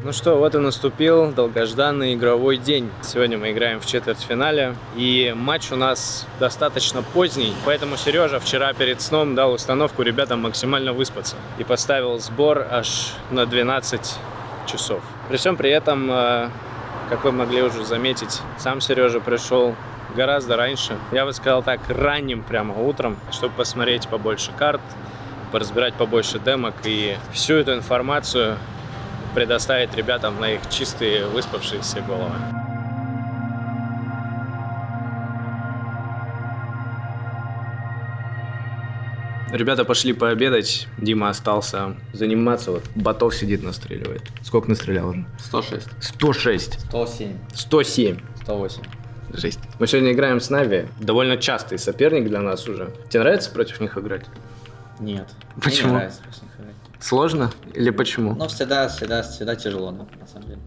Ну что, вот и наступил долгожданный игровой день. Сегодня мы играем в четвертьфинале, и матч у нас достаточно поздний, поэтому Сережа вчера перед сном дал установку ребятам максимально выспаться и поставил сбор аж на 12 часов. При всем при этом, как вы могли уже заметить, сам Сережа пришел гораздо раньше. Я бы сказал так, ранним прямо утром, чтобы посмотреть побольше карт, поразбирать побольше демок и всю эту информацию предоставить ребятам на их чистые, выспавшиеся головы. Ребята пошли пообедать, Дима остался заниматься, вот Ботов сидит, настреливает. Сколько настрелял уже? 106. 106. 107. 107. 108. Жесть. Мы сегодня играем с Нави, довольно частый соперник для нас уже. Тебе нравится против них играть? Нет. Почему? Мне не нравится против них играть. Сложно? Или почему? Ну, всегда тяжело, на самом деле.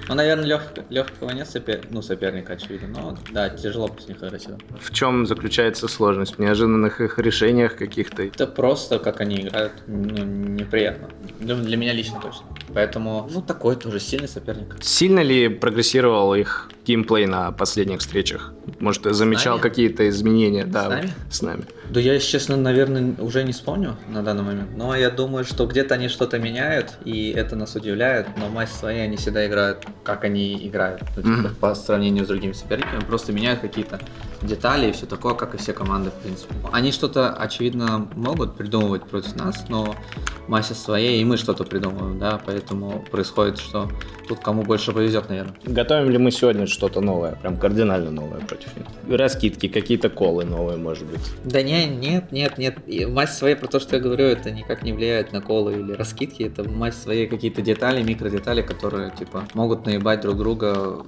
Ну, наверное, легкого нет соперника, очевидно. Но да, тяжело против них играть всегда. В чем заключается сложность? В неожиданных их решениях каких-то? Это просто, как они играют, неприятно. Для меня лично точно. Поэтому, такой тоже сильный соперник. Сильно ли прогрессировал их геймплей на последних встречах? Может, ты замечал какие-то изменения? С нами? С нами. Да я, если честно, наверное, уже не вспомню на данный момент. Но я думаю, что где-то они что-то меняют, и это нас удивляет. Но матч свои они всегда играют, как они играют. По сравнению с другими соперниками. Просто меняют какие-то детали и все такое, как и все команды, в принципе. Они что-то, очевидно, могут придумывать против нас, но массе своей, и мы что-то придумываем, да, поэтому происходит, что тут кому больше повезет, наверное. Готовим ли мы сегодня что-то новое, прям кардинально новое против них? Раскидки, какие-то колы новые, может быть? Да нет. И массе своей, про то, что я говорю, это никак не влияет на колы или раскидки, это массе своей какие-то детали, микродетали, которые, могут наебать друг друга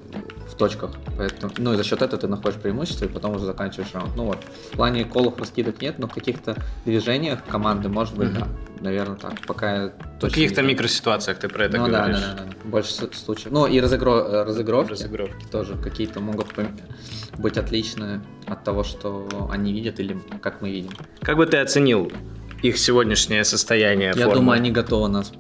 в точках, поэтому, и за счет этого ты находишь преимущество, и потом уже заканчиваешь раунд. В плане колов, раскидок нет, но в каких-то движениях команды, может быть, да. Наверное, так. Пока я точно. В каких-то микроситуациях ты про это говоришь. Да. Больше случаев. И разыгровки тоже какие-то могут быть отличны от того, что они видят или как мы видим. Как бы ты оценил их сегодняшнее состояние? Я думаю, они готовы нас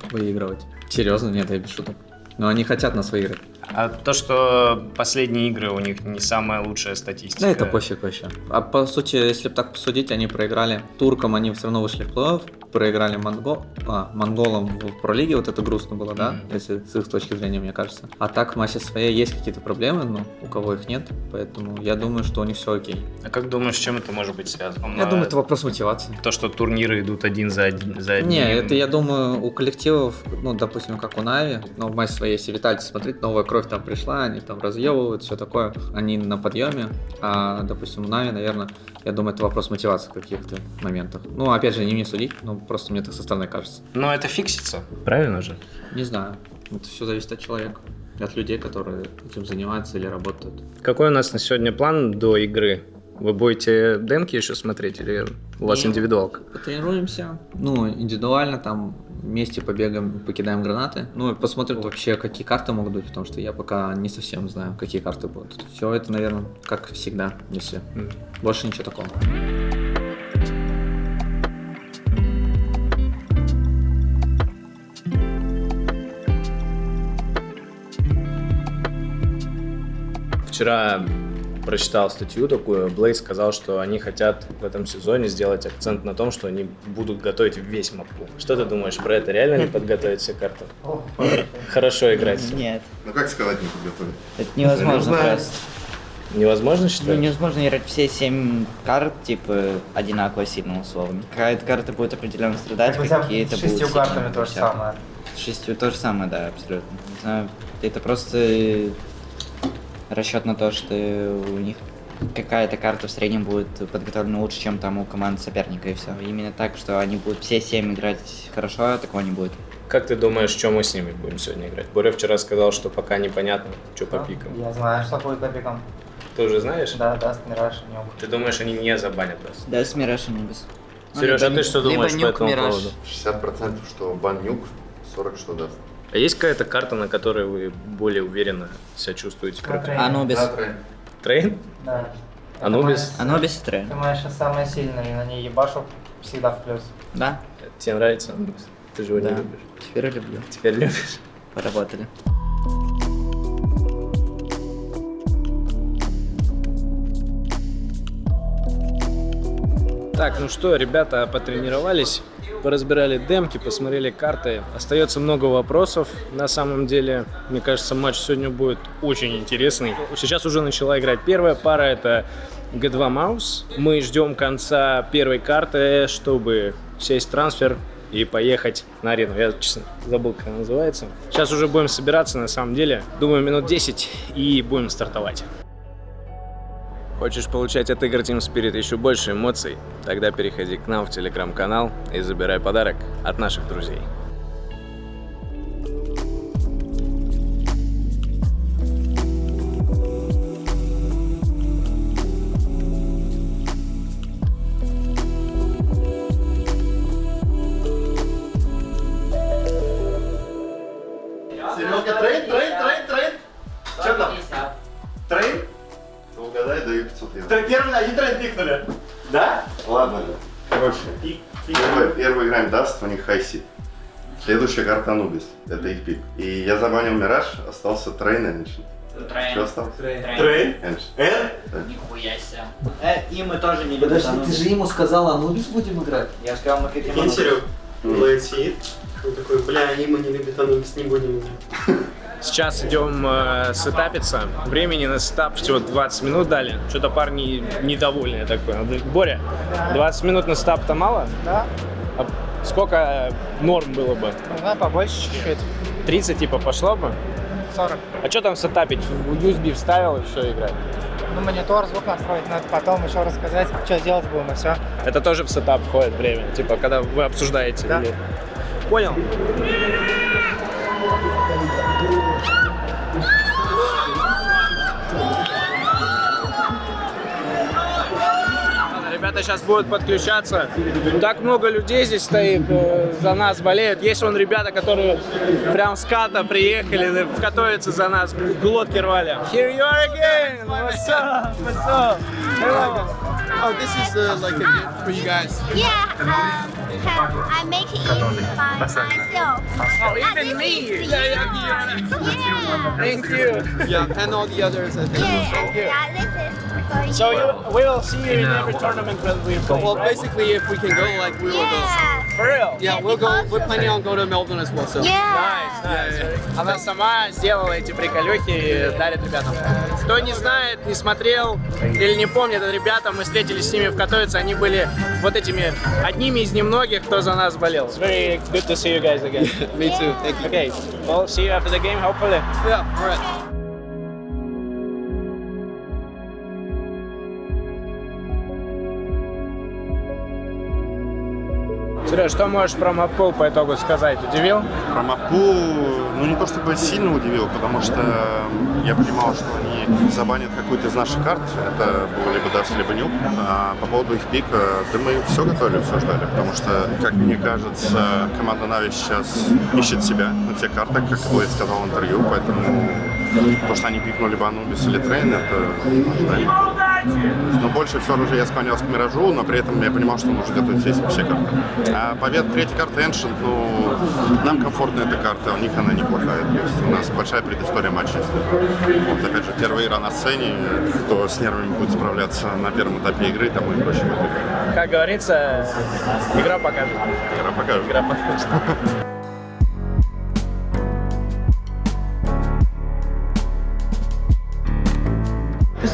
выигрывать. Серьезно? Нет, я без шуток. Но они хотят нас выиграть. А то, что последние игры у них не самая лучшая статистика. Да, это пофиг вообще. А по сути, если так посудить, они проиграли туркам, они все равно вышли в плей-офф, проиграли монголам в пролиге, вот это грустно было, да, если с их точки зрения, мне кажется. А так в массе своей есть какие-то проблемы, но у кого их нет, поэтому я думаю, что у них все окей. А как думаешь, с чем это может быть связано? Я думаю, это вопрос мотивации. То, что турниры идут один за одним. Не, это, я думаю, у коллективов, допустим, как у Нави, но в массе своей, если Виталити смотреть, новая кровь там пришла, они там разъебывают, все такое, они на подъеме, а, допустим, у Нави, наверное, я думаю, это вопрос мотивации в каких-то моментах. Опять же, не мне судить, просто мне так со стороны кажется. Но это фиксится, правильно же? Не знаю, это все зависит от человека, от людей, которые этим занимаются или работают. Какой у нас на сегодня план до игры? Вы будете демки еще смотреть или у вас индивидуалка? Потренируемся, индивидуально там вместе побегаем, покидаем гранаты. И посмотрим вообще, какие карты могут быть, потому что я пока не совсем знаю, какие карты будут. Все это, наверное, как всегда, если больше ничего такого. Вчера прочитал статью такую, Блейз сказал, что они хотят в этом сезоне сделать акцент на том, что они будут готовить весь мапу. Что ты думаешь про это? Реально ли подготовить все карты? Хорошо играть? Нет. Как сказать не подготовить? Это невозможно просто. Невозможно, считаешь? Невозможно играть все 7 карт, одинаково сильно условно. Какая-то карта будет определенно страдать, какие-то будут... С 6 картами то же самое. С 6 то же самое, да, абсолютно. Не знаю, это просто расчет на то, что у них какая-то карта в среднем будет подготовлена лучше, чем там у команд соперника, и все. Именно так, что они будут все 7 играть хорошо, такого не будет. Как ты думаешь, что мы с ними будем сегодня играть? Боря вчера сказал, что пока непонятно, что по пикам. Я знаю, что будет по пикам. Ты уже знаешь? Да, Даст, Мираж, Нюк. Ты думаешь, они не забанят нас? Да, с Мираж и Нубис. Сережа, а ты что думаешь по этому поводу? 60% что бан Нюк, 40% что Даст. А есть какая-то карта, на которой вы более уверенно себя чувствуете? Анубис. Трейн? Да. Анубис? Анубис и Трейн. Ты моя сейчас самая сильная, и на ней ебашу всегда в плюс. Да? Тебе нравится Анубис? Ты же его не любишь. Теперь люблю. Теперь любишь? поработали. Так, ну что, ребята потренировались, поразбирали демки, посмотрели карты. Остается много вопросов. На самом деле, мне кажется, матч сегодня будет очень интересный. Сейчас уже начала играть первая пара, это G2 Маус. Мы ждем конца первой карты, чтобы сесть в трансфер и поехать на арену. Я, честно, забыл, как она называется. Сейчас уже будем собираться, на самом деле. Думаю, минут 10 и будем стартовать. Хочешь получать от игр Team Spirit еще больше эмоций? Тогда переходи к нам в телеграм-канал и забирай подарок от наших друзей. Серега, трейн. Чем там? Трейн? Ну, угадай, даю 500 евро. Первый, один трейн пикнули. Да? Ладно, короче, первый играем Даст, у них хайси. Следующая карта Анубис, это их пик. И я забанил Мираж, остался Трейн и Эншент. Что осталось? Трейн. Эншент. Нихуя себе. И мы тоже не Подожди, ты же ему сказал, Анубис будем играть? Я сказал, мы хотим... Прикинь, Серег, летит. Он такой, бля, Има не любит Анубис, не будем играть. Сейчас идем сетапиться. Времени на сетап всего 20 минут дали. Что-то парни недовольны, я так понял. Боря, 20 минут на сетап-то мало? Да? А сколько норм было бы? Не знаю, побольше чуть-чуть. 30 типа пошло бы? 40. А что там сетапить? В USB вставил и все, играть. Ну, монитор, звук настроить, надо потом еще рассказать, что делать будем, и все. Это тоже в сетап входит время, типа когда вы обсуждаете. Да. Или... Понял? Ребята сейчас будут подключаться. Так много людей здесь стоит, за нас болеют. Есть вон ребята, которые прям с ката приехали, готовятся за нас, глотки рвали. Here you are again! What's up? What's up? Hello. Oh, this is like a gift for you guys. Yeah, I make it by myself. Oh, even This me! is yeah. Thank you. Yeah, and all the others, I think. Yeah, this is for you. So we will see you in every tournament that we play. Well, basically, if we can go, like, we will go. Yeah. For real? Yeah, we'll go. We're planning on going to Melbourne as well. So. Yeah. Nice. Она сама сделала эти приколюхи и дарит ребятам. Кто не знает, не смотрел или не помнит, это ребята, мы встретились с ними в Катовице, они были вот этими одними из немногих, кто за нас болел. It's very good to see you guys again. Me too. Thank you. Okay, well, see you after the game, hopefully. Yeah. All right. Сереж, что можешь про маппул по итогу сказать? Удивил? Про мапу, ну не то чтобы сильно удивил, потому что я понимал, что они забанят какую-то из наших карт, это было либо Даст, либо Нюк. А по поводу их пика, да мы все готовили, все ждали, потому что, как мне кажется, команда Нави сейчас ищет себя на тех картах, как Блейд сказал в интервью, поэтому то, что они пикнули либо Анубис или Трейн, это ожидаемо. Но больше все уже я склонялся к Миражу, но при этом я понимал, что нужно готовить все карты. А победа третьей карты Ancient, ну, нам комфортна эта карта, у них она неплохая. То есть у нас большая предыстория матча. Вот, опять же, первая игра на сцене, кто с нервами будет справляться на первом этапе игры, тому и проще будет. Как говорится, игра покажет. Игра покажет. Игра покажет.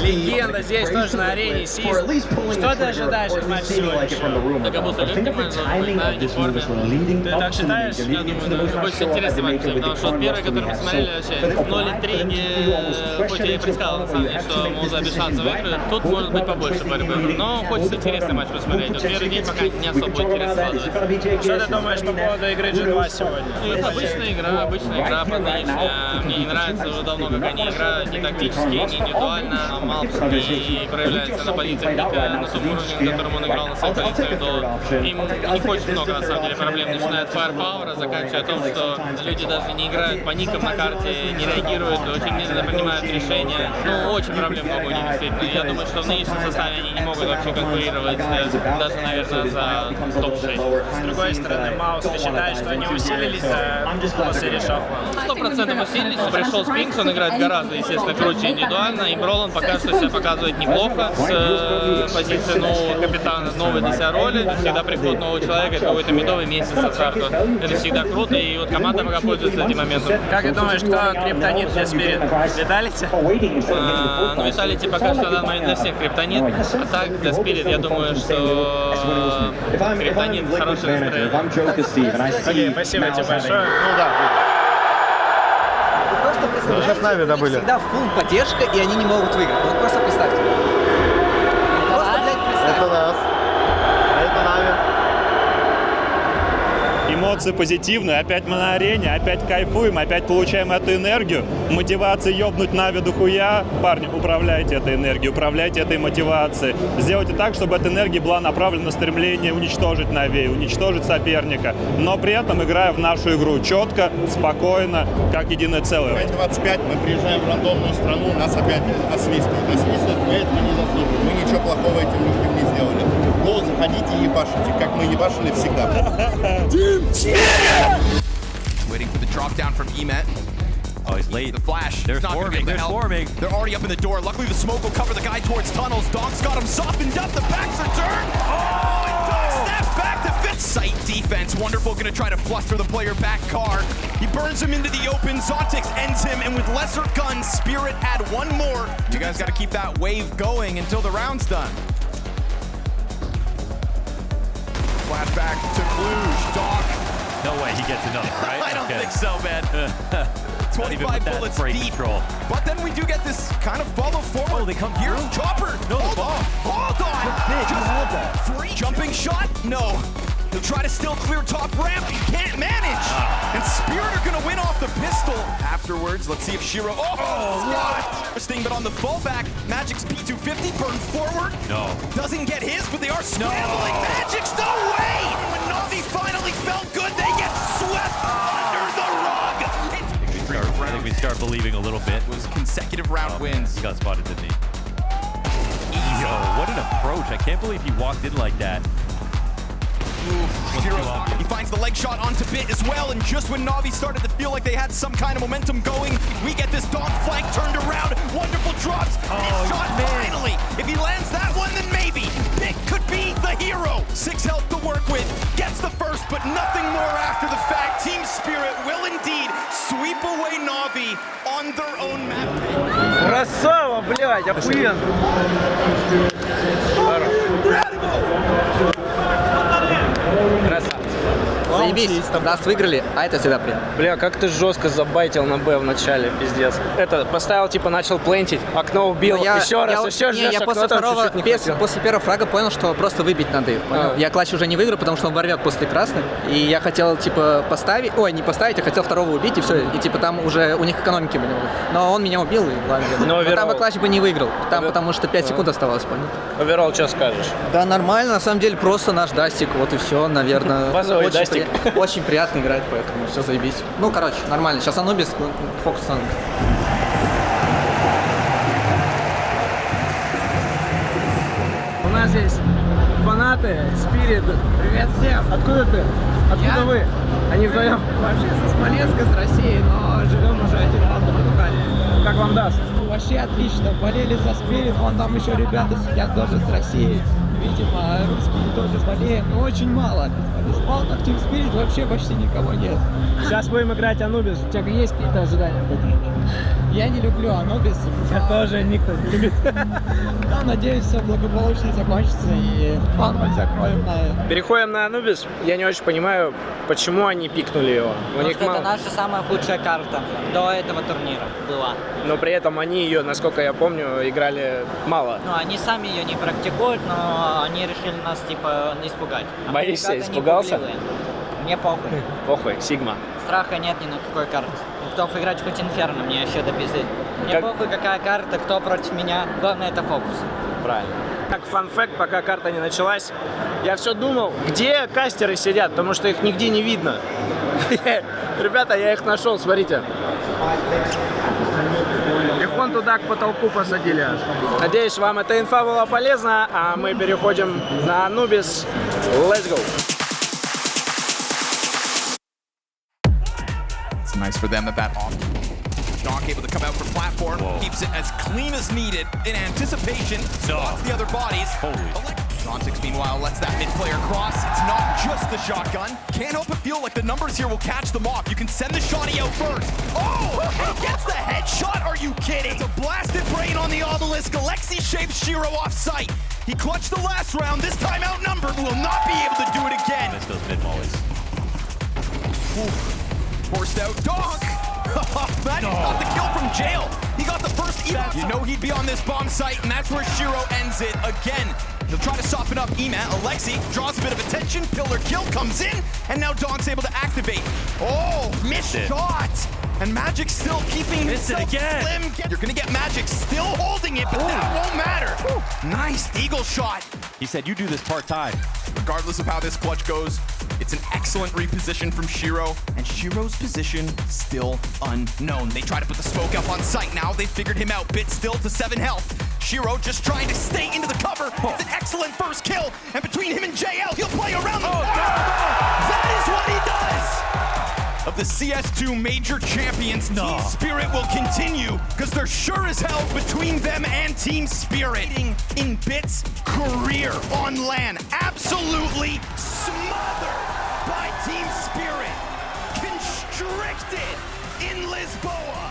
Легенда здесь тоже на арене Сист. Что ты ожидаешь от матча сегодняшнего? Да как будто легкий матч должен быть, да, не в форме. Ты так считаешь? Я думаю, да. Это будет интересный матч, потому что вот первый, который мы смотрели, вообще 0-3, не... хоть я и предсказал, на самом деле, что Муза без шансов выиграет, тут может быть побольше борьбы. Но хочется интересный матч посмотреть. Вот первый день пока не особо будет интересно складывается. Что ты думаешь по поводу игры G2 сегодня? Ну, обычная игра, подничная. Мне не нравится уже давно, как они играют, не тактически, не индивидуально. Малпс не проявляется на позициях Ника на том уровне, на котором он играл на своей позиции, то им не хочет много на самом деле проблем. Начиная от фаерпауэра, заканчивая том, что люди даже не играют по никам на карте, не реагируют, очень медленно принимают решения. Ну, очень проблем много у них действительно. Я думаю, что в нынешнем составе они не могут вообще конкурировать даже, наверное, за топ-6. С другой стороны, Маус, ты считаешь, что они усилились после решафла? 100% усилились. Пришел Спинкс, он играет гораздо, естественно, круче индивидуально. И Бролан пока что себя показывает неплохо с позиции нового капитана, новой для себя роли. Всегда приход нового человека, какой-то медовый месяц со старту. Это всегда круто, и вот команда пока пользуется этим моментом. Как ты думаешь, кто криптонит для Спирит? Виталити? Ну, Виталити пока что на данный момент для всех криптонит. А так, для Спирит, я думаю, что криптонит хорошее настроение. Окей, спасибо тебе большое. Ну да. Просто представляете, у них всегда фулл поддержка, и они не могут выиграть. Ну, вот просто представьте. Просто, блядь, представьте. Это нас. Это нами. Эмоции позитивные, опять мы на арене, опять кайфуем, опять получаем эту энергию. Мотивация ёбнуть Нави до хуя. Парни, управляйте этой энергией, управляйте этой мотивацией. Сделайте так, чтобы эта энергия была направлена на стремление уничтожить Нави, уничтожить соперника. Но при этом играя в нашу игру четко, спокойно, как единое целое. 5:25 мы приезжаем в рандомную страну, нас опять освистывают. Освистывают, мы этого не заслуживаем. Мы ничего плохого этим людям не сделали. Гол, заходите и ебашите, как мы ебашили всегда. Waiting for the drop down from Emet. Oh, he's late. The flash. They're not forming. They're forming. They're already up in the door. Luckily, the smoke will cover the guy towards tunnels. Donk's got him softened up. The backs are turned. Oh, and Donk snaps back to fit. Sight defense. Wonderful going to try to fluster the player back car. He burns him into the open. Zontix ends him, and with lesser guns, Spirit add one more. You guys got to keep that wave going until the round's done. Flashback to Cluj. Donk. No way he gets another, right? I don't think so, man. 25 bullets deep. Control. But then we do get this kind of follow forward. Oh, they come Here's through? Chopper. No, the Hold bomb. on. Hold on. Just free jumping shot? No. He'll try to still clear top ramp. He can't manage. And Spirit are going to win off the pistol. Afterwards, let's see if Shiro... Oh, what? Interesting, but on the fallback, Magic's P250 burned forward. No. Doesn't get his, but they are scrambling. Magic's no way! When Na'Vi finally felt good, they get swept under the rug. I think we start believing a little bit. It was consecutive round wins. He got spotted, didn't he? Yo, what an approach. I can't believe he walked in like that. He finds the leg shot onto Bit as well, and just when Na'Vi started to feel like they had some kind of momentum going, we get this Donk flank turned around. Wonderful drops. His shot finally. If he lands that one, then maybe Bit could be the hero. 6 health to work with. Gets the first, but nothing more after the fact. Team Spirit will indeed sweep away Na'Vi on their own map. Красава, блядь, охуенно! Красавцы. Заебись, нас выиграли, а это всегда приятно. Бля, как ты жестко забайтил на Б в начале, пиздец. Это, поставил, типа, начал плентить, окно убил, Но еще раз, я после второго, после первого фрага понял, что просто выбить надо их, понял? Я клатч уже не выиграю, потому что он ворвет после красных, и я хотел, типа, поставить, не поставить, я хотел второго убить, и все, и, типа, там уже у них экономики были. Но он меня убил, и ладно. Но там бы клатч бы не выиграл, там потому что 5 секунд оставалось, понял? Оверолл, что скажешь? Да, нормально, на самом деле, просто наш дастик, вот и все, наверное. Базовый дастик. Очень приятно играть, поэтому все заебись. Ну, короче, нормально. Сейчас Анубис, фокус на Анубис. У нас здесь фанаты, Спирит. Привет всем! Откуда ты? Откуда вы? Они вдвоем? Вообще со Смоленска, с России, но живем уже 1 год в Португалии. Как вам даст? Вообще отлично. Болели за Спирит, вон там еще ребята сидят тоже с России. Видимо, русские тоже болеют, но очень мало. В спаунах Team Spirit вообще почти никого нет. Сейчас будем играть Анубис. У тебя есть какие-то ожидания? Я не люблю Анубис. Я тоже никто не любит. Но надеюсь, все благополучно закончится и план закроем. Переходим на Анубис. Я не очень понимаю, почему они пикнули его. У них это наша самая худшая карта до этого турнира была. Но при этом они ее, насколько я помню, играли мало. Ну, они сами ее не практикуют, но они решили нас, типа, не испугать. Боишься, испугался? Мне похуй. Похуй, Сигма. Страха нет ни на какой карте. Готов играть хоть Инферно, мне вообще до пизды. Мне Как- похуй какая карта, кто против меня. Главное это фокус. Правильно. Как фан-факт, пока карта не началась, я все думал, где кастеры сидят, потому что их нигде не видно. Ребята, я их нашел, смотрите. Их вон туда к потолку посадили аж. Надеюсь, вам эта инфа была полезна, а мы переходим на Anubis. Let's go! It's nice for them that Donk able to come out for platform, keeps it as clean as needed in anticipation, spots the other bodies. Dontix meanwhile lets that mid player cross. It's not just the shotgun. Can't help but feel like the numbers here will catch them off. You can send the shotty out first. Oh, he gets the headshot. Are you kidding? It's a blasted brain on the obelisk. Alexi shapes Shiro off sight. He clutched the last round. This time outnumbered. Will not be able to do it again. Miss those mid mollies. Forced out Donk. That is not the kill from jail. He got the first evac. You know he'd be on this bomb site, and that's where Shiro ends it again. He'll try to soften up Emat. Alexi draws a bit of attention. Pillar kill comes in, and now Donk's able to activate. Oh, missed shot. And Magic still keeping himself slim. You're gonna get Magic still holding it, but that won't matter. Nice eagle shot. He said you do this part-time. Regardless of how this clutch goes, it's an excellent reposition from Shiro, and Shiro's position still unknown. They try to put the smoke up on site now. They figured him out. Bit still to 7 health. Shiro just trying to stay into the cover. It's an excellent first kill, and between him and JL, he'll play around the That is what he does! Of the CS2 major champions, Team Spirit will continue, because they're sure as hell between them and Team Spirit. In Bit's career on LAN, absolutely smothered by Team Spirit. Constricted in Lisboa.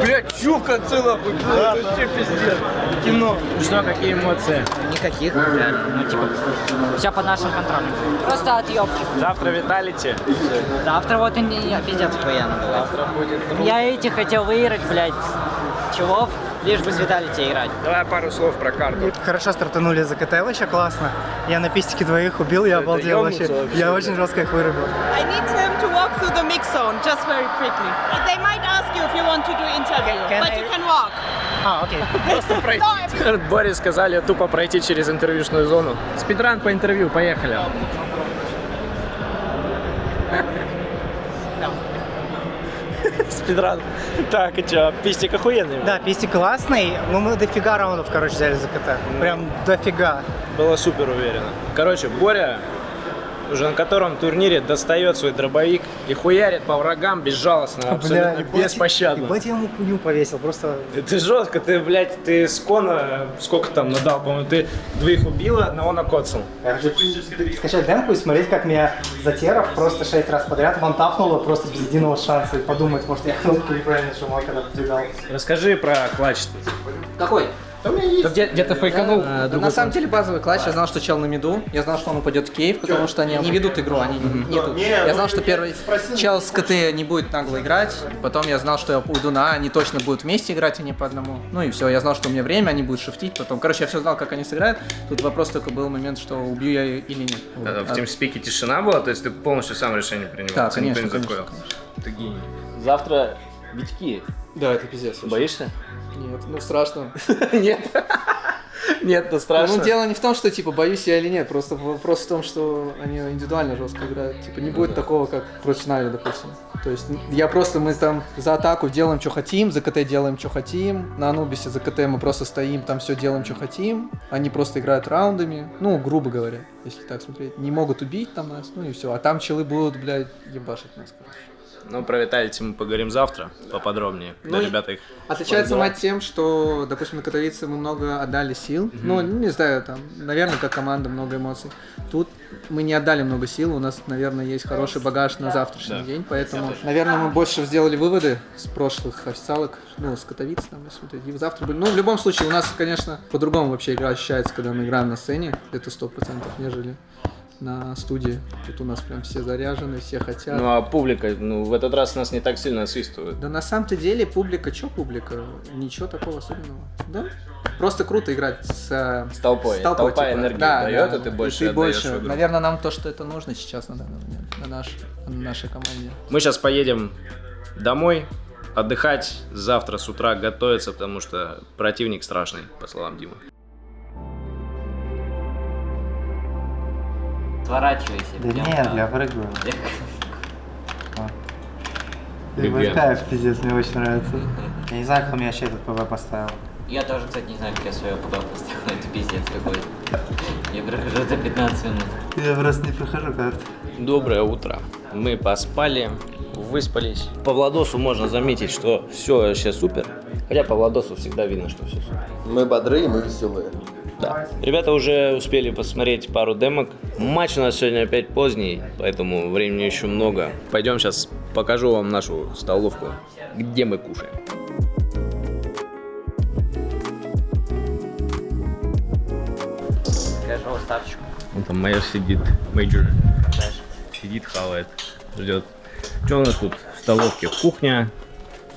Блять, чё в конце нахуй? Это вообще пиздец. Кино. Что, какие эмоции? Никаких, реально. Ну, типа, все под нашим контролем. Просто отъебки. Завтра Виталити. Завтра вот и не пиздец охуенно было. Завтра будет. Я эти хотел выиграть, блядь, чего, лишь бы с Виталити играть. Давай пару слов про карту. Хорошо стартанули за КТ, вообще классно. Я на пистике двоих убил, я обалдел вообще. Я очень жестко их вырубил. I need him to walk through the mix zone just very quickly. They might ask you if you want to do interview, but you can walk. Окей. Просто пройти. Боре сказали тупо пройти через интервьюшную зону. Спидран по интервью, поехали. Спидран. Так, и чё, пистик охуенный? Да, пистик классный, но мы дофига раундов, короче, взяли за КТ. Прям дофига. Было супер уверенно. Короче, Боря, уже на котором турнире достает свой дробовик и хуярит по врагам безжалостно, абсолютно беспощадно. Ебать, я ему хуйню повесил, просто... Это жестко, ты, блядь, ты с Кона, сколько там надал, по-моему, ты двоих убил, одного накоцал. Я хочу скачать демку и смотреть, как меня Затеров просто 6 раз подряд вантапнуло просто без единого шанса и подумать, может, я кнопку неправильно нажимал, когда подвигал. Расскажи про клатч. Какой? Где-то фейканул. На самом деле базовый клатч, я знал, что чел на миду, я знал, что он упадет в кейв, потому что они не ведут игру, они не идут. Я знал, что первый чел с КТ не будет нагло играть, потом я знал, что я уйду на А, они точно будут вместе играть, а не по одному. Ну и все, я знал, что у меня время, они будут шифтить потом. Короче, я все знал, как они сыграют, тут вопрос только был момент, что убью я или нет. В тимспике тишина была, то есть ты полностью сам решение принимал? Да, конечно. Ты гений. Завтра битьки. Да, это пиздец. Боишься? Нет, ну страшно. Нет. Нет, ну страшно. Ну дело не в том, что типа боюсь я или нет, просто вопрос в том, что они индивидуально жестко играют. Типа не будет такого, как против Нави, допустим. То есть мы там за атаку делаем, что хотим, за КТ делаем, что хотим. На Анубисе за КТ мы просто стоим, там все делаем, что хотим. Они просто играют раундами, ну, грубо говоря, если так смотреть. Не могут убить там нас, ну и все. А там челы будут, блядь, ебашить нас, короче. Ну, про Виталити мы поговорим завтра поподробнее. Ну, ребята их отличается мать тем, что, допустим, на Катовице мы много отдали сил. Ну, не знаю, там, наверное, как команда, много эмоций. Тут мы не отдали много сил, у нас, наверное, есть хороший багаж на завтрашний день, поэтому, наверное, мы больше сделали выводы с прошлых официалок, ну, с Катовиц, там, если и завтра были. Ну, в любом случае, у нас, конечно, по-другому вообще игра ощущается, когда мы играем на сцене, это 100%, нежели на студии. Тут у нас прям все заряжены, все хотят. Ну а публика, в этот раз нас не так сильно насвистывают. Да на самом-то деле публика, публика? Ничего такого особенного. Да? Просто круто играть с толпой. Толпа типа. энергию да, дает, да. и ты больше отдаешь игру. Наверное, нам то, что это нужно сейчас на данный момент, на нашей команде. Мы сейчас поедем домой, отдыхать, завтра с утра готовиться, потому что противник страшный, по словам Димы. Сворачивайся. Да нет, я прыгаю. Где? Кайф, пиздец, мне очень нравится. Я не знаю, кто мне вообще этот ПВ поставил. Я тоже, кстати, не знаю, как я свое ПВ поставил. Это пиздец какой-то. Я прохожу за 15 минут. Я просто не прохожу карту. Доброе утро. Мы поспали, выспались. По Владосу можно заметить, что все вообще супер. Хотя по Владосу всегда видно, что все супер. Мы бодрые, мы веселые. Да. Ребята уже успели посмотреть пару демок. Матч у нас сегодня опять поздний, поэтому времени еще много. Пойдем сейчас покажу вам нашу столовку, где мы кушаем. Покажу уставочку. Вон там майор сидит, мейджор. Сидит, хавает, ждет. Что у нас тут в столовке? Кухня,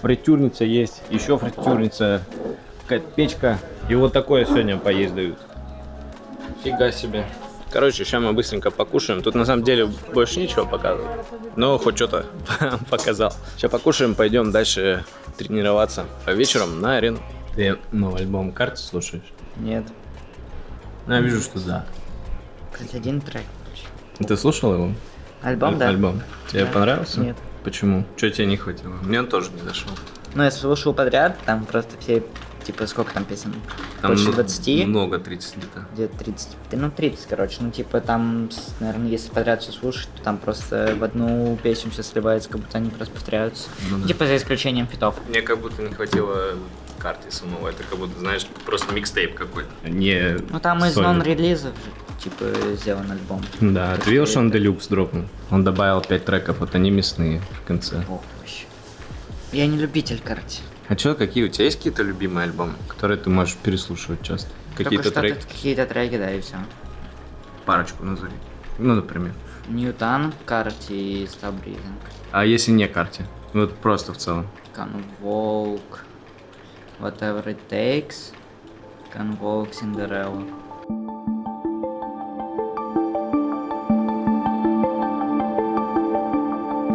фритюрница есть, еще фритюрница, какая-то печка. И вот такое сегодня поесть дают. Фига себе. Короче, сейчас мы быстренько покушаем. Тут на самом деле больше нечего показывать. Но хоть что-то показал. Сейчас покушаем, пойдем дальше тренироваться. А вечером на арену. Ты новый альбом «Карты» слушаешь? Нет. Ну, я вижу, что да. Кстати, один трек. Ты слушал его? Альбом, да. Альбом. Тебе Да. понравился? Нет. Почему? Что тебе не хватило? Мне он тоже не зашел. Ну, я слушал подряд, там просто все, типа, сколько там песен? Там Больше 20? Много, 30 где-то. Где-то 30. Ну, 30, короче. Ну, типа, там, наверное, если подряд все слушать, то там просто в одну песню все сливается, как будто они просто повторяются. Ну, да. Типа, за исключением фитов. Мне как будто не хватило карты самого. Это как будто, знаешь, просто микстейп какой-то. Не Ну, там из сольник. нон-релизов же, типа, сделан альбом. Да, ты видел, что он делюкс дропнул? Он добавил 5 треков, вот они мясные в конце. Ох, вообще. Я не любитель карты. А что, какие у тебя есть какие-то любимые альбомы, которые ты можешь переслушивать часто? Какие-то треки? Какие-то треки, да, и все. Парочку назови. Ну, например. Ньютан, Карти и Стабризинг. А если не карте? Вот просто в целом. Convoke, Whatever It Takes, Convoke, Cinderella.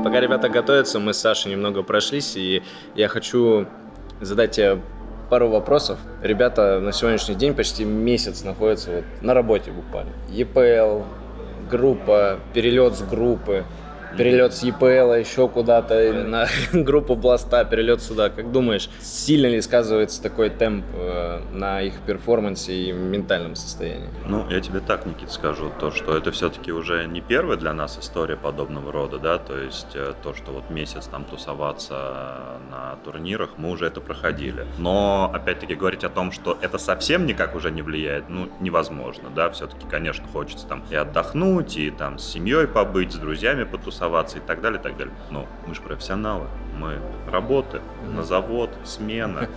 Пока ребята готовятся, мы с Сашей немного прошлись, и я хочу задать тебе пару вопросов. Ребята на сегодняшний день почти месяц находятся вот на работе буквально. EPL, группа, перелет с группы, перелет с EPL еще куда-то на группу Бласта, перелет сюда. Как думаешь, сильно ли сказывается такой темп на их перформансе и ментальном состоянии? Ну, я тебе так, Никит, скажу, то, что это все-таки уже не первая для нас история подобного рода, да, то есть то, что вот месяц там тусоваться на турнирах, мы уже это проходили. Но, опять-таки, говорить о том, что это совсем никак уже не влияет, ну, невозможно, да, все-таки, конечно, хочется там и отдохнуть, и там с семьей побыть, с друзьями потусоваться и так далее, и так далее. Но мы же профессионалы, мы работы, на завод, смена,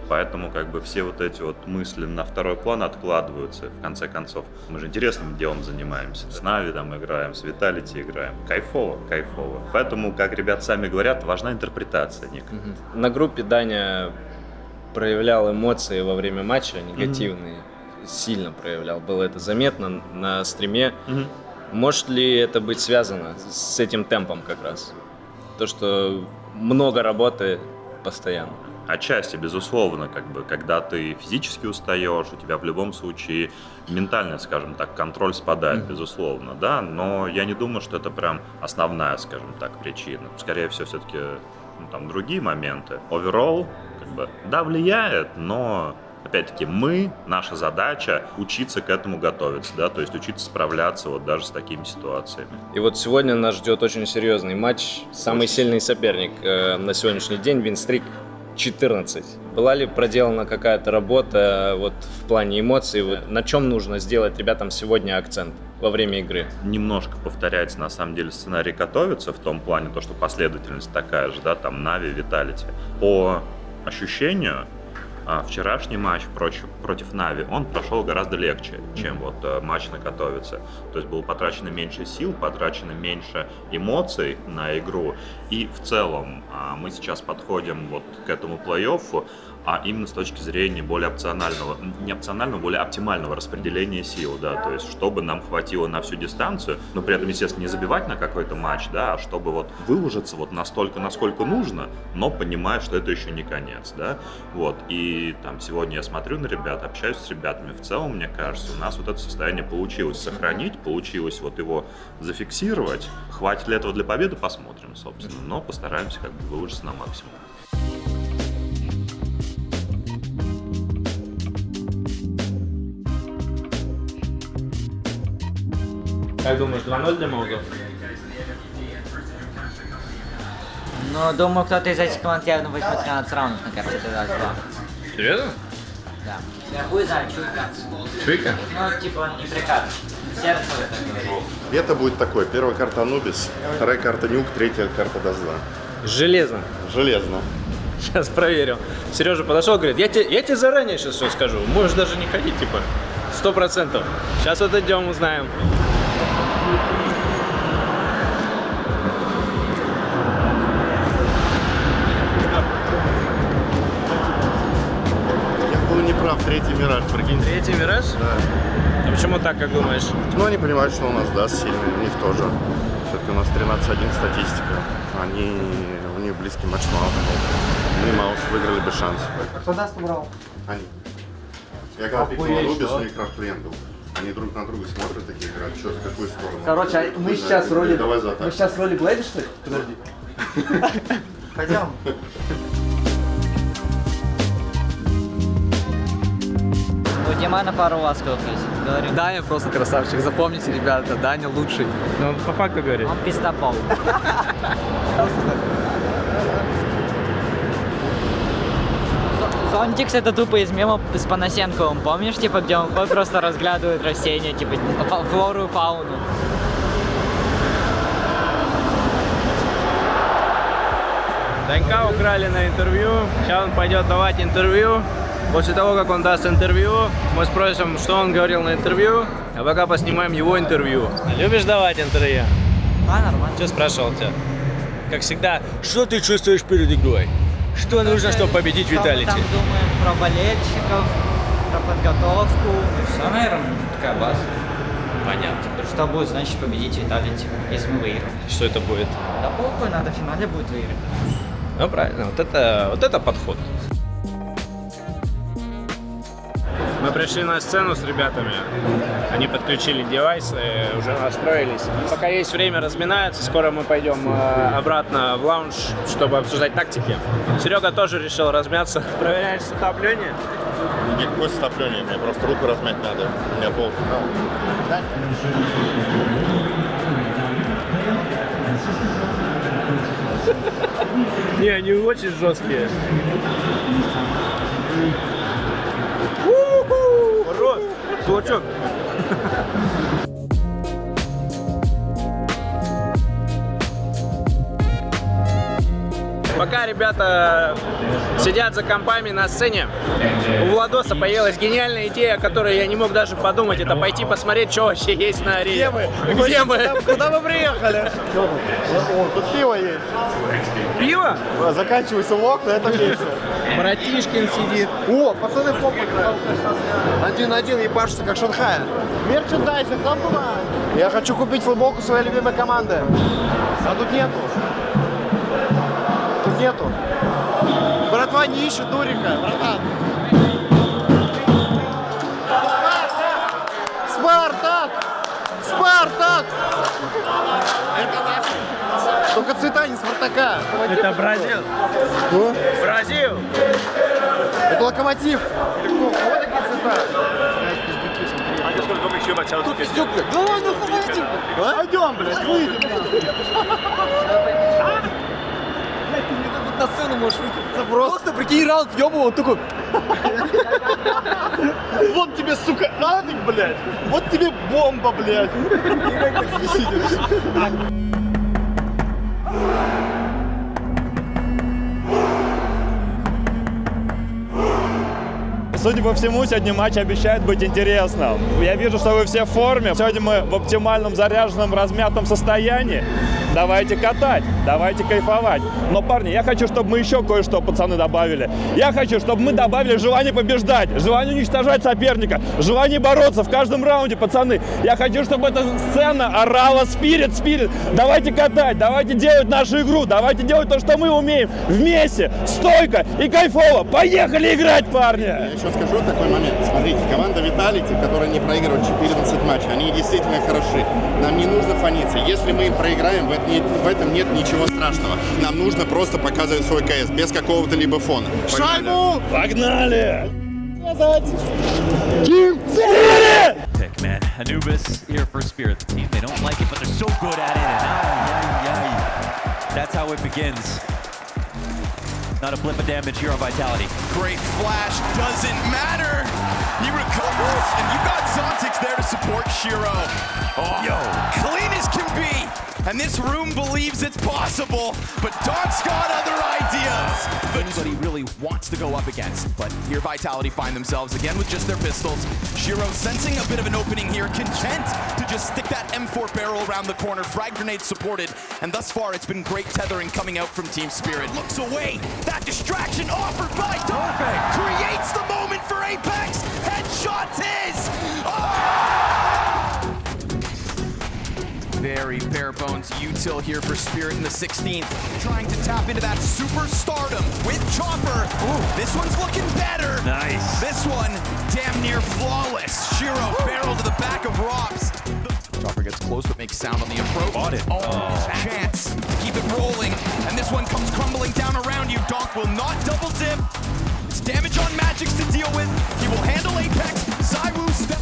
поэтому как бы все вот эти вот мысли на второй план откладываются, в конце концов. Мы же интересным делом занимаемся, с Нави там играем, с Виталити играем, кайфово, кайфово. Поэтому, как ребят сами говорят, важна интерпретация некая. На группе Даня проявлял эмоции во время матча, негативные, сильно проявлял, было это заметно на стриме. Может ли это быть связано с этим темпом как раз? То, что много работы постоянно. Отчасти, безусловно, как бы, когда ты физически устаешь, у тебя в любом случае ментально, скажем так, контроль спадает, безусловно, да, но я не думаю, что это прям основная, скажем так, причина. Скорее всего, все-таки там другие моменты. Overall, как бы, да, влияет, но опять-таки наша задача учиться к этому готовиться, да, то есть учиться справляться вот даже с такими ситуациями. И вот сегодня нас ждет очень серьезный матч. Самый сильный соперник на сегодняшний день, Винстрик 14. Была ли проделана какая-то работа вот в плане эмоций? Вот, на чем нужно сделать ребятам сегодня акцент во время игры? Немножко повторяется, на самом деле, сценарий готовится в том плане, то, что последовательность такая же, да, там Нави, Виталити. По ощущению, вчерашний матч против Нави, он прошел гораздо легче, чем вот матч на Катовице. То есть было потрачено меньше сил, потрачено меньше эмоций на игру. И в целом мы сейчас подходим вот к этому плей-оффу, а именно с точки зрения более опционального, не опционального, более оптимального распределения сил, да, то есть чтобы нам хватило на всю дистанцию, но при этом, естественно, не забивать на какой-то матч, да, а чтобы вот выложиться вот настолько, насколько нужно, но понимая, что это еще не конец, да, вот, и там сегодня я смотрю на ребят, общаюсь с ребятами, в целом, мне кажется, у нас вот это состояние получилось сохранить, получилось вот его зафиксировать, хватит ли этого для победы, посмотрим, собственно, но постараемся как бы выложиться на максимум. Как думаешь, 2-0 для Молдов? Ну, думаю, кто-то из этих команд явно возьмет 13 раундов на карте ТД-2. Серьезно? Да. Я хуй знаю, чуйка. Чуйка? Ну, типа, не приказ. Сердце вот так говорит. Это будет такое. Первая карта Анубис, вторая карта Нюк, третья карта Даст-2. Железно. Железно. Сейчас проверим. Сережа подошел, говорит, я тебе заранее сейчас все скажу. Можешь даже не ходить, типа. 100%. Сейчас вот идем, узнаем. Я был неправ, третий Мираж, прикинь. Третий Мираж? Да. А почему так, как думаешь? Ну, они понимают, что у нас Даст сильный, у них тоже. Все-таки у нас 13-1 статистика. У них близкий матч с Маусом. Мы Маус выиграли бы шанс. А кто Даст убрал? Они. Я когда пикнул Анубис, у них краш-клиент был. Они друг на друга смотрят, такие играют, что, в какую сторону. Короче, мы сейчас в роли... Давай за Мы сейчас в роли Блэйда, что ли? Подожди. Пойдем. У Димана пару ласковых есть. Говори. Даня просто красавчик, запомните, ребята, Даня лучший. Ну, он по факту говорит. Он пиздобол. Зонтикс это тупо из мема с Панасенковым, помнишь, типа, где он ходит, просто разглядывает растения, типа, флору и фауну. Данька украли на интервью, сейчас он пойдет давать интервью. После того, как он даст интервью, мы спросим, что он говорил на интервью, а пока поснимаем его интервью. Любишь давать интервью? А, нормально. Что спрашивал тебя? Как всегда, что ты чувствуешь перед игрой? Что нужно, чтобы победить Виталити? Там думаем про болельщиков, про подготовку. Все, наверное, такая база. Понятно. Что будет, значит, победить Виталити, если мы выиграем. Что это будет? Да похуй, надо в финале будет выиграть. Ну правильно, вот это подход. Мы пришли на сцену с ребятами, они подключили девайсы, уже настроились. Пока есть время, разминаются, скоро мы пойдем обратно в лаунж, чтобы обсуждать тактики. Серега тоже решил размяться. Проверяешь стоп-лёни? Никакое стоп-лёни, мне просто руку размять надо, у меня полуфинал. Не, они очень жесткие. Рот, кулачок. Пока ребята сидят за компами на сцене, у Владоса появилась гениальная идея, о которой я не мог даже подумать. Это пойти посмотреть, что вообще есть на арене. Где мы? Куда мы приехали? Тут пиво есть. Пиво? Заканчивается лок, на этом месте. Братишкин сидит. О, пацаны поп играют. 1-1 ебашится, как Шанхай. Мерчендайзинг, нам бывает. Я хочу купить футболку своей любимой команды. А тут нету. Тут нету. Братва не ищет дурика, братан. Спартак! Спартак! Это наш. Только цвета не Спартака. Это Бразил. Что? Бразил. Это Локомотив. Вот такие цвета. Давай, ну хватит. Пойдем, блядь, выйдем. Блядь, ты мне тут на сцену можешь выйти. Просто прикинь, раунд въебывал, он такой... Вот тебе, сука, адик, блядь. Вот тебе бомба, блядь. И как так свисит. Судя по всему, сегодня матч обещает быть интересным. Я вижу, что вы все в форме. Сегодня мы в оптимальном заряженном, размятом состоянии. Давайте катать, давайте кайфовать. Но, парни, я хочу, чтобы мы еще кое-что, пацаны, добавили. Я хочу, чтобы мы добавили желание побеждать, желание уничтожать соперника, желание бороться в каждом раунде, пацаны. Я хочу, чтобы эта сцена орала «Спирит, Спирит». Давайте катать, давайте делать нашу игру, давайте делать то, что мы умеем. Вместе, стойко и кайфово. Поехали играть, парни! Я еще скажу такой момент. Смотрите, команда Vitality, которая не проигрывает 14 матчей, они действительно хороши. Нам не нужно фаниться. Если мы им проиграем, в этом нет ничего страшного. Нам нужно просто показывать свой КС, без какого-то либо фона. Шайбу! Погнали! Team Spirit! Pick, man. Anubis here for Spirit. The team, they don't like it, but they're so good at it. And that's how it begins. Not a blip of damage here on Vitality. Great flash, doesn't matter. He recovers, and you got Zontix there to support Shiro. Oh, yo, clean as can be. And this room believes it's possible, but Donk's got other ideas. Anybody really wants to go up against, but here Vitality find themselves again with just their pistols. Shiro sensing a bit of an opening here, content to just stick that M4 barrel around the corner, frag grenade supported, and thus far it's been great tethering coming out from Team Spirit. Looks away, that distraction offered by Donk creates the moment for Apex. Headshots is! Very bare bones util here for Spirit in the 16th. Trying to tap into that superstardom with Chopper. Ooh, this one's looking better. Nice. This one damn near flawless. Shiro barrel to the back of Robs. Chopper gets close but makes sound on the approach. Bought it. Oh, chance. Keep it rolling. And this one comes crumbling down around you. Donk will not double dip. It's damage on Magix to deal with. He will handle Apex. Zywoo step.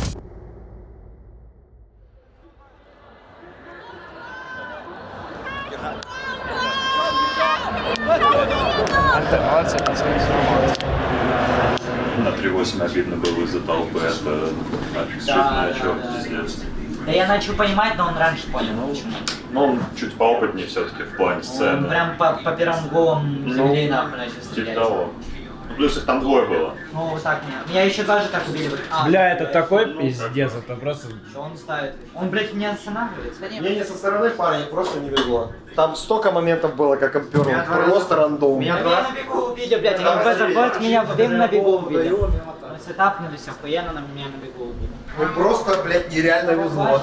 На 3.8 обидно было из-за толпы, это очевидно, чё, пиздец. Да я начал понимать, но он раньше понял, почему. Ну, он чуть поопытнее все-таки в плане сцены. Он прям по первым голам людей нахуй начал стрелять. Типа того. Плюс их там двое было. Ну, вот так меня еще даже так убили. Бля, это такой пиздец, это просто... Что он ставит? Он, блядь, не останавливается. Мне не со стороны парня просто не везло. Там столько моментов было, как он перл. Просто рандом. Меня на бегу увидел, блядь. Он меня время на бегу увидел. Мы сетапнулись охуенно, на меня на бегу убили. Он просто, блядь, нереально везло.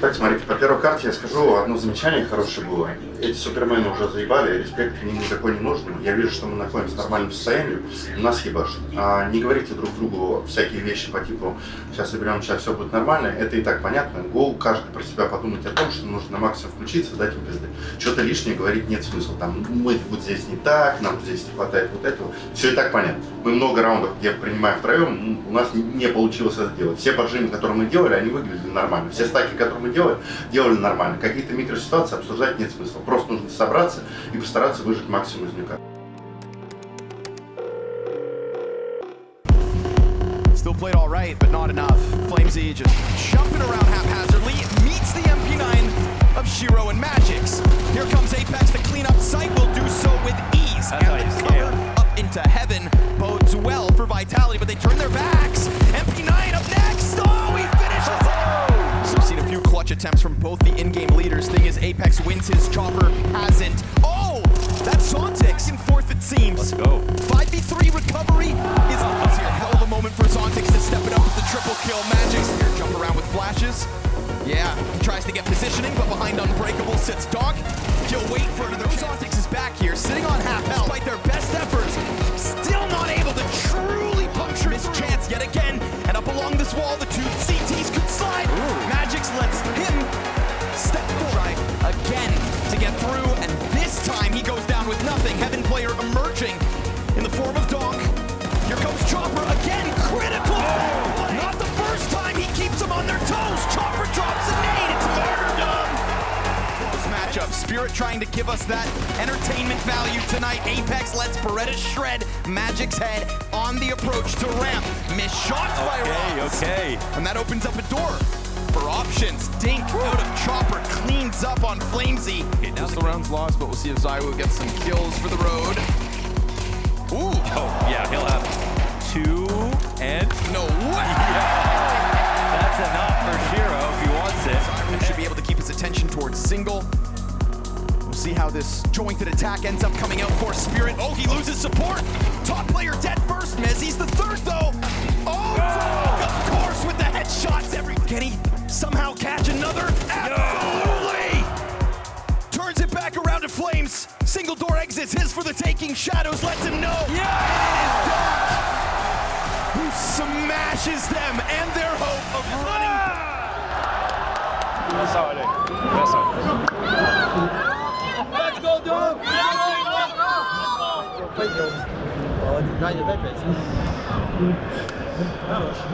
Так, смотрите, по первой карте я скажу, одно замечание хорошее было. Эти супермены уже заебали, респект к ним никакой не нужен. Я вижу, что мы находимся в нормальном состоянии, нас ебашит. Не говорите друг другу всякие вещи по типу «сейчас соберем, сейчас все будет нормально», это и так понятно. Гол, каждый про себя подумать о том, что нужно на максимум включиться, дать им пизды. Что-то лишнее говорить нет смысла. Там, мы вот здесь не так, нам здесь не хватает вот этого. Все и так понятно. Мы много раундов, где принимаем втроем, у нас не получилось это делать. Все поджимы, которые мы делали, они выглядели нормально. Все стаки, которые мы делали нормально. Какие-то микроситуации обсуждать нет смысла. Просто нужно собраться и постараться выжать максимум из нюка. Still played all right, but not enough. Flamesy just jumping around haphazardly. Meets the MP9 of Shiro and Magix. Here comes Apex to clean up site. Will do so with ease. That's and the cover up into heaven bodes well for Vitality, but they turn their backs. MP9 up next. Oh, he finishes it. So we've seen a few clutch attempts from both the in-game leaders. Thing is, Apex wins his, Chopper hasn't. Oh, that's Zontix in fourth, it seems. Let's go. 5v3 recovery is here. Hell of a moment for Zontix to step it up with the triple kill. Magix here, jump around with flashes. Yeah, he tries to get positioning, but behind Unbreakable sits Donk. He'll wait for another. Zontix is back here, sitting on half health. Despite their best efforts, still not able to truly puncture his chance yet again. And up along this wall, the two CTs could slide. Magix lets him step forward again to get through, and this time he goes down with nothing. Heaven player emerging in the form of Donk. Here comes Chopper again, critical. Not the first time he keeps them on their toes. Chopper drops a nade, it's martyrdom. Close matchup, Spirit trying to give us that entertainment value tonight. Apex lets Beretta shred Magic's head on the approach to ramp. Missed shots by Ross. Okay. And that opens up a door for options. Dink out of Chopper, cleans up on Flamesy. Just the round's lost, but we'll see if Zywoo gets some kills for the road. Ooh. Oh, yeah, he'll have 2 And No way! that's enough for Shiro if he wants it. He should be able to keep his attention towards single. We'll see how this jointed attack ends up coming out for Spirit. Oh, he loses support. Top player dead first. Mezzi's the third, though. Oh, Doc, of course, with the headshots. Can he somehow catch another? Absolutely! Turns it back around to Flames. Single door exits, his for the taking. Shadows lets him know. Yeah! It is Doc who smashes them and their hope of running. Let's go, Dom!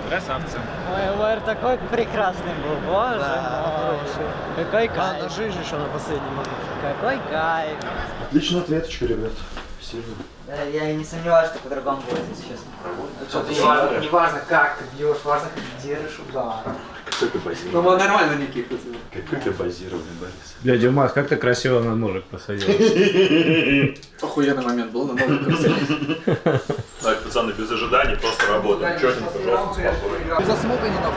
Красавцы. Ой, ЛР такой прекрасный был, боже мой. Какой кайф. Ножи же еще на последний момент. Какой кайф. Отличная ответочка, ребят. Сильно. Да, я и не сомневаюсь, что по-другому будет, если честно. Не важно, как ты бьешь, важно, как ты держишь удар. Какой ты базированный. Ну, нормально, Никита. Какой ты базированный, Борис. Бля, Димас, как ты красиво на ножик посадил. Охуенный момент был, на ножик. Так, пацаны, без ожиданий, просто работаем. Чётенько, просто спокойно. Без осмотра не надо.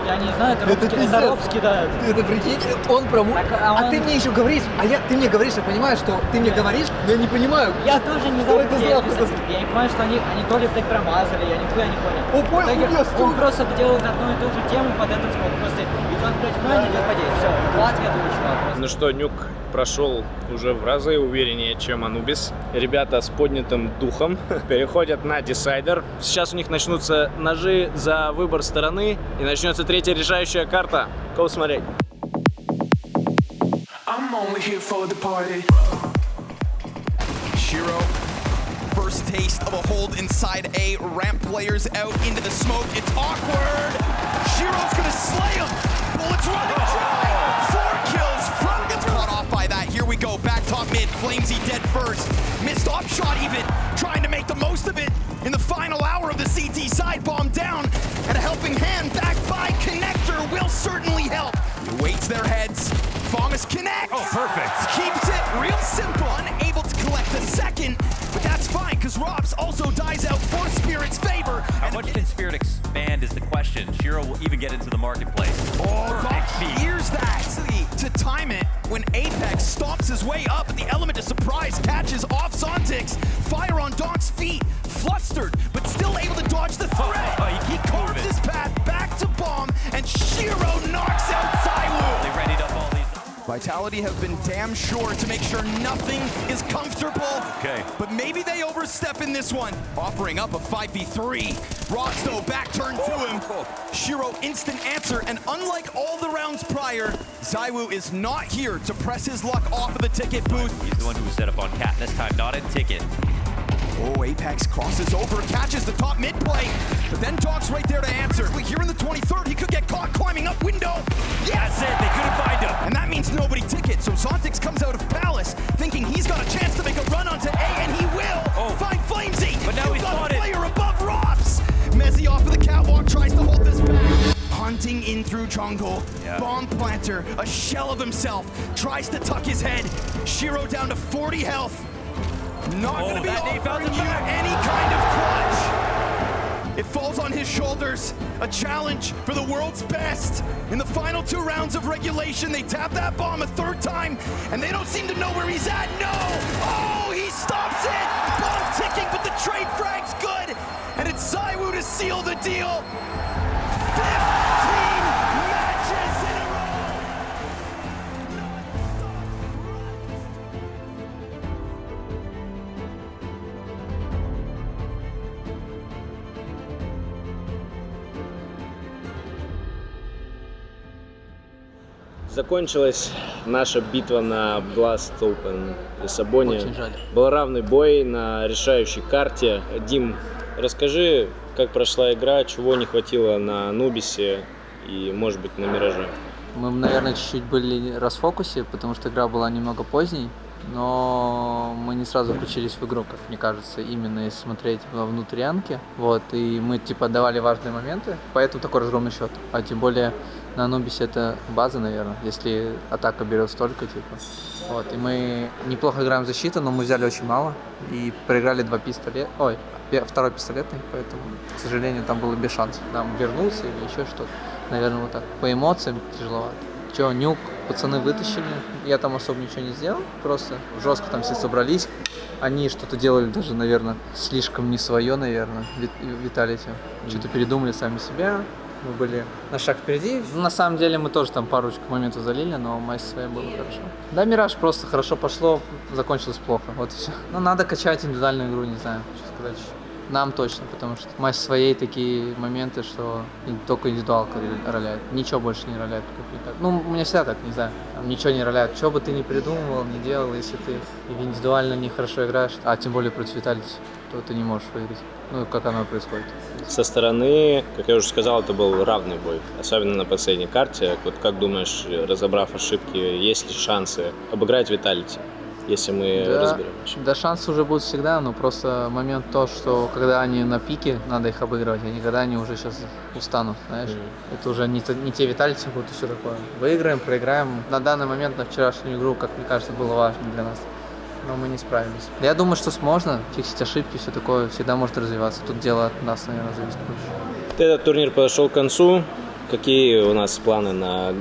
Я не знаю, это роп скидают. Это прикинь, он промыл. А ты мне еще говоришь, ты мне говоришь, я понимаю, что ты мне говоришь, но я не понимаю. Я тоже не знаю, это я не понимаю, что они то ли так промазали, я нихуя не понял. О, понял, он просто делает одну и ту же тему под этот звук. Просто ведь он, блядь, правильно идет по делу. Все, в ответ чувак. Ну что, Нюк прошел уже в разы увереннее, чем Анубис. Ребята с поднятым духом переходят на десайдер. Сейчас у них начнутся ножи за выбор стороны и начнется третья решающая карта. Go смотреть. Shiro, first taste of a hold inside A. Ramp players out into the smoke. It's awkward. Shiro's gonna slay him. Bullets running dry. 4 kills from gets caught off by that. Here we go. Back top mid. Flamesy dead first. Missed off shot even. Trying to make the most of it in the final hour of the CT side. Bomb down. And a helping hand back by Connector will certainly help. He waits their heads. Fongus connects. Oh, perfect. Keeps it real simple. Unable to collect a second, but that's fine because Robs also dies out for Spirit's favor. How much can Spirit expand is the question. Shiro will even get into the marketplace. Oh, God hears that. To time it, when Apex stomps his way up, the element of surprise catches off Zontix. Fire on Doc's feet, flustered, but still able to dodge the threat. He carves his path back to bomb, and Shiro knocks out Zywoo. They readied up all these. Vitality have been damn sure to make sure nothing is comfortable. Okay. But maybe they overstep in this one. Offering up a 5v3. Ross, though, back turn to him. Shiro instant answer, and unlike all the rounds prior, Zywoo is not here to press his luck off of the ticket booth. He's the one who was set up on Cat this time, not in Ticket. Oh, Apex crosses over, catches the top mid play, but then Doc's right there to answer. Here in the 23rd, he could get caught climbing up window. Yes! That's it, they couldn't find him. And that means nobody ticket, so Zontix comes out of Palace, thinking he's got a chance to make a run onto A, and he will find Flamesy. But now he's got spotted. a player above Robs. Mezzi off of the catwalk, tries to hold this back. Hunting in through jungle. Yeah. Bomb planter, a shell of himself, tries to tuck his head. Shiro down to 40 health. Not gonna be offering you any kind of clutch. It falls on his shoulders. A challenge for the world's best. In the final 2 rounds of regulation, they tap that bomb a 3rd time, and they don't seem to know where he's at. No! Oh, he stops it! Bomb ticking, but the trade frag's good. And it's Zywoo to seal the deal. 15 matches in a row! Закончилась наша битва на Blast Open в Лиссабоне. Очень жаль. Был равный бой на решающей карте. Дим, расскажи, как прошла игра, чего не хватило на Анубисе и, может быть, на Мираже. Мы, наверное, чуть-чуть были расфокусе, потому что игра была немного поздней. но мы не сразу включились в игру, как мне кажется, именно если смотреть во внутрянке. Вот, и мы типа отдавали важные моменты, поэтому такой разгромный счет. А тем более на Анубисе это база, наверное, если атака берет столько, типа. Вот, и мы неплохо играем в защиту, но мы взяли очень мало и проиграли второй пистолетный, поэтому, к сожалению, там было без шансов. Нам вернуться или еще что-то. Наверное, вот так. По эмоциям тяжеловато. Нюк пацаны вытащили. Я там особо ничего не сделал. Просто жестко там все собрались. Они что-то делали даже, наверное, слишком не свое, наверное, Виталити. Что-то передумали сами себя. Мы были на шаг впереди. На самом деле мы тоже там парочку моментов залили, но матч своя было хорошо. Да, Мираж просто хорошо пошло, закончилось плохо. Вот и все. Но надо качать индивидуальную игру, не знаю, что сказать еще. Нам точно, потому что матч своей такие моменты, что только индивидуалка роляет. Ничего больше не роляет. Ну, у меня всегда так, не знаю. Там ничего не роляет. Что бы ты ни придумывал, не делал, если ты индивидуально не хорошо играешь, а тем более против Виталити, то ты не можешь выиграть. Ну, как оно происходит. Со стороны, как я уже сказал, это был равный бой. Особенно на последней карте. Вот как думаешь, разобрав ошибки, есть ли шансы обыграть Виталити? Если мы разберем. Да, шансы уже будут всегда, но просто момент то, что когда они на пике, надо их обыгрывать, а не когда они уже сейчас устанут, знаешь. Это уже не те Виталити будут и все такое. Выиграем, проиграем. На данный момент, на вчерашнюю игру, как мне кажется, было важно для нас. Но мы не справились. Я думаю, что можно фиксить ошибки, все такое, всегда может развиваться. Тут дело от нас, наверное, зависит больше. Этот турнир подошел к концу. Какие у нас планы на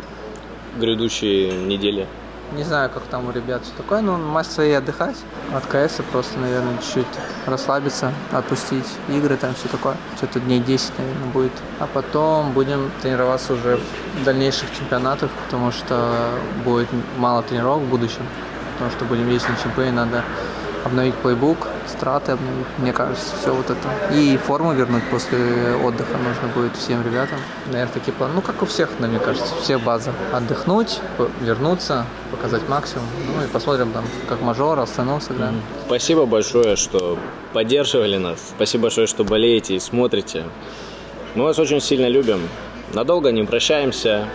грядущие недели? Не знаю, как там у ребят все такое, но матч своей отдыхать. От КС просто, наверное, чуть-чуть расслабиться, отпустить игры, там все такое. Что-то дней 10, наверное, будет. А потом будем тренироваться уже в дальнейших чемпионатах, потому что будет мало тренировок в будущем. Потому что будем ездить на чемпионы, надо обновить плейбук, страты обновить, мне кажется, все вот это. И форму вернуть после отдыха нужно будет всем ребятам. Наверное, такие планы. Ну, как у всех, мне кажется, все базы. Отдохнуть, вернуться, показать максимум. Ну и посмотрим там, как мажор, Астана сыграем. Спасибо большое, что поддерживали нас. Спасибо большое, что болеете и смотрите. Мы вас очень сильно любим. Надолго не прощаемся.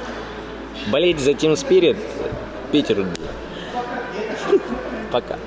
Болейте за Team Spirit. Питер. Пока.